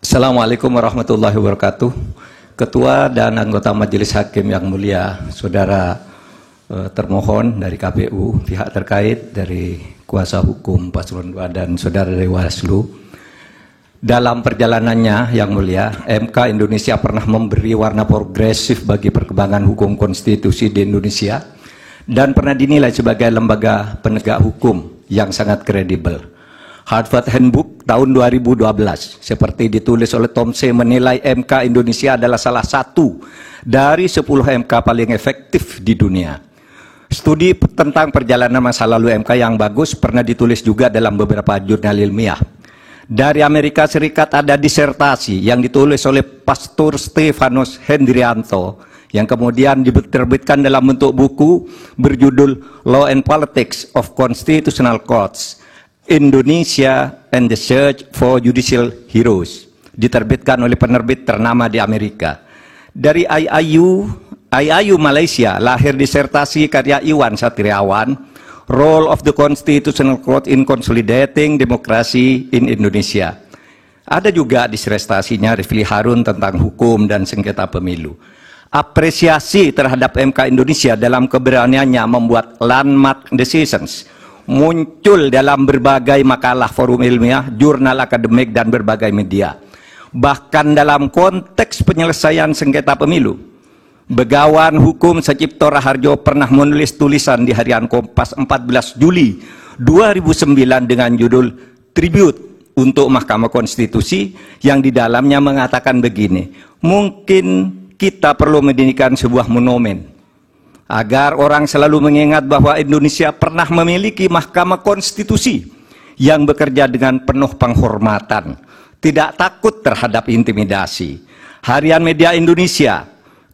Assalamualaikum warahmatullahi wabarakatuh. Ketua dan anggota Majelis Hakim yang mulia, saudara termohon dari KPU, pihak terkait dari kuasa hukum Paslon 2 dan saudara dari Bawaslu. Dalam perjalanannya yang mulia, MK Indonesia pernah memberi warna progresif bagi perkembangan hukum konstitusi di Indonesia dan pernah dinilai sebagai lembaga penegak hukum yang sangat kredibel. Harvard Handbook tahun 2012 seperti ditulis oleh Tom C. menilai MK Indonesia adalah salah satu dari 10 MK paling efektif di dunia. Studi tentang perjalanan masa lalu MK yang bagus pernah ditulis juga dalam beberapa jurnal ilmiah. Dari Amerika Serikat ada disertasi yang ditulis oleh Pastor Stefanus Hendrianto yang kemudian diterbitkan dalam bentuk buku berjudul Law and Politics of Constitutional Courts, Indonesia and the Search for Judicial Heroes, diterbitkan oleh penerbit ternama di Amerika. Dari IIU Malaysia lahir disertasi karya Iwan Satriawan, Role of the Constitutional Court in Consolidating Democracy in Indonesia. Ada juga disertasinya Rifli Harun tentang hukum dan sengketa pemilu. Apresiasi terhadap MK Indonesia dalam keberaniannya membuat landmark decisions muncul dalam berbagai makalah forum ilmiah, jurnal akademik, dan berbagai media. Bahkan dalam konteks penyelesaian sengketa pemilu, Begawan Hukum Sacipto Raharjo pernah menulis tulisan di harian Kompas 14 Juli 2009 dengan judul Tribute untuk Mahkamah Konstitusi, yang di dalamnya mengatakan begini: mungkin kita perlu mendirikan sebuah monumen agar orang selalu mengingat bahwa Indonesia pernah memiliki Mahkamah Konstitusi yang bekerja dengan penuh penghormatan, tidak takut terhadap intimidasi. Harian Media Indonesia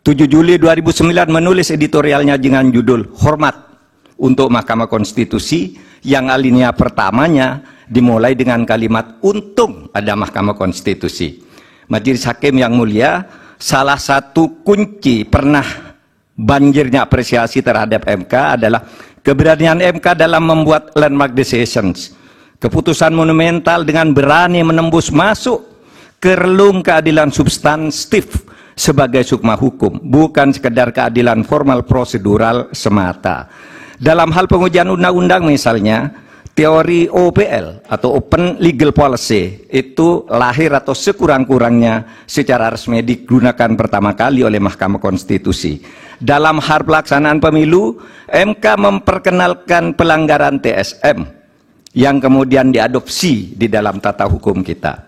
7 Juli 2009 menulis editorialnya dengan judul Hormat untuk Mahkamah Konstitusi, yang alinea pertamanya dimulai dengan kalimat untung ada Mahkamah Konstitusi. Majelis Hakim yang mulia, salah satu kunci pernah banjirnya apresiasi terhadap MK adalah keberanian MK dalam membuat landmark decisions, keputusan monumental dengan berani menembus masuk ke relung keadilan substantif sebagai sukma hukum, bukan sekedar keadilan formal prosedural semata. Dalam hal pengujian undang-undang misalnya, teori OPL atau Open Legal Policy itu lahir atau sekurang-kurangnya secara resmi digunakan pertama kali oleh Mahkamah Konstitusi. Dalam hal pelaksanaan pemilu, MK memperkenalkan pelanggaran TSM yang kemudian diadopsi di dalam tata hukum kita.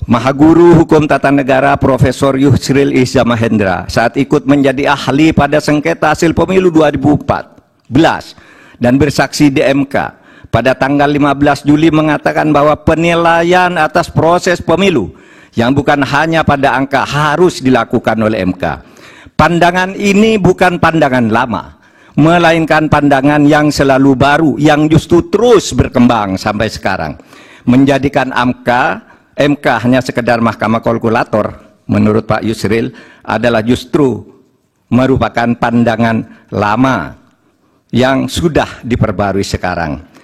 Mahaguru Hukum Tata Negara Profesor Yusril Ihza Mahendra saat ikut menjadi ahli pada sengketa hasil pemilu 2014 dan bersaksi di MK pada tanggal 15 Juli mengatakan bahwa penilaian atas proses pemilu yang bukan hanya pada angka harus dilakukan oleh MK. Pandangan ini bukan pandangan lama, melainkan pandangan yang selalu baru, yang justru terus berkembang sampai sekarang. Menjadikan MK hanya sekedar mahkamah kalkulator, menurut Pak Yusril, adalah justru merupakan pandangan lama yang sudah diperbarui sekarang.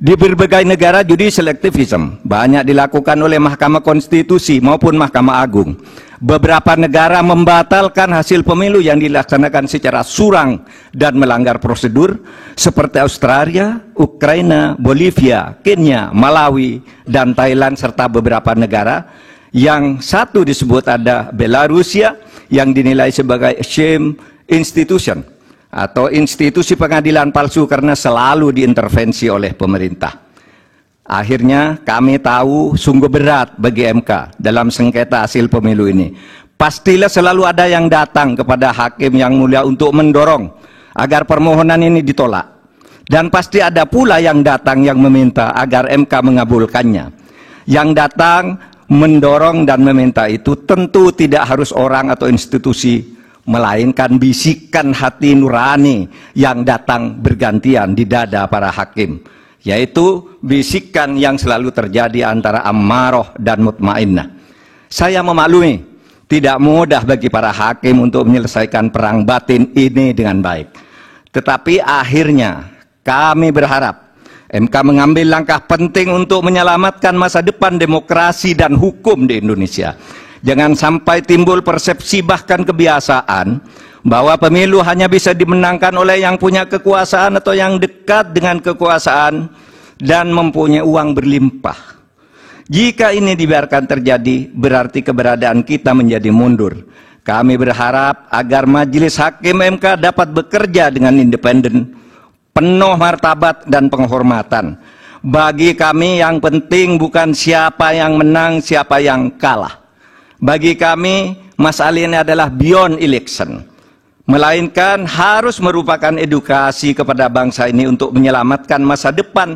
Di berbagai negara judicial activism banyak dilakukan oleh Mahkamah Konstitusi maupun Mahkamah Agung. Beberapa negara membatalkan hasil pemilu yang dilaksanakan secara curang dan melanggar prosedur, seperti Australia, Ukraina, Bolivia, Kenya, Malawi, dan Thailand, serta beberapa negara yang satu disebut ada Belarusia yang dinilai sebagai shame institution atau institusi pengadilan palsu karena selalu diintervensi oleh pemerintah. Akhirnya kami tahu sungguh berat bagi MK dalam sengketa hasil pemilu ini. Pastilah selalu ada yang datang kepada hakim yang mulia untuk mendorong agar permohonan ini ditolak. Dan pasti ada pula yang datang yang meminta agar MK mengabulkannya. Yang datang mendorong dan meminta itu tentu tidak harus orang atau institusi, melainkan bisikan hati nurani yang datang bergantian di dada para hakim, yaitu bisikan yang selalu terjadi antara ammaroh dan mutmainnah. Saya memaklumi tidak mudah bagi para hakim untuk menyelesaikan perang batin ini dengan baik. Tetapi akhirnya kami berharap MK mengambil langkah penting untuk menyelamatkan masa depan demokrasi dan hukum di Indonesia. Jangan sampai timbul persepsi bahkan kebiasaan bahwa pemilu hanya bisa dimenangkan oleh yang punya kekuasaan atau yang dekat dengan kekuasaan dan mempunyai uang berlimpah. Jika ini dibiarkan terjadi, berarti keberadaan kita menjadi mundur. Kami berharap agar Majelis Hakim MK dapat bekerja dengan independen, penuh martabat dan penghormatan. Bagi kami yang penting bukan siapa yang menang, siapa yang kalah. Bagi kami, masalah ini adalah beyond election, melainkan harus merupakan edukasi kepada bangsa ini untuk menyelamatkan masa depan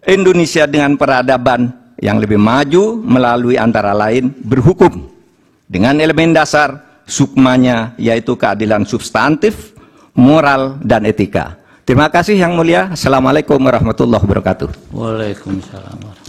Indonesia dengan peradaban yang lebih maju melalui antara lain berhukum dengan elemen dasar sukmanya, yaitu keadilan substantif, moral, dan etika. Terima kasih Yang Mulia. Assalamualaikum warahmatullahi wabarakatuh. Waalaikumsalam.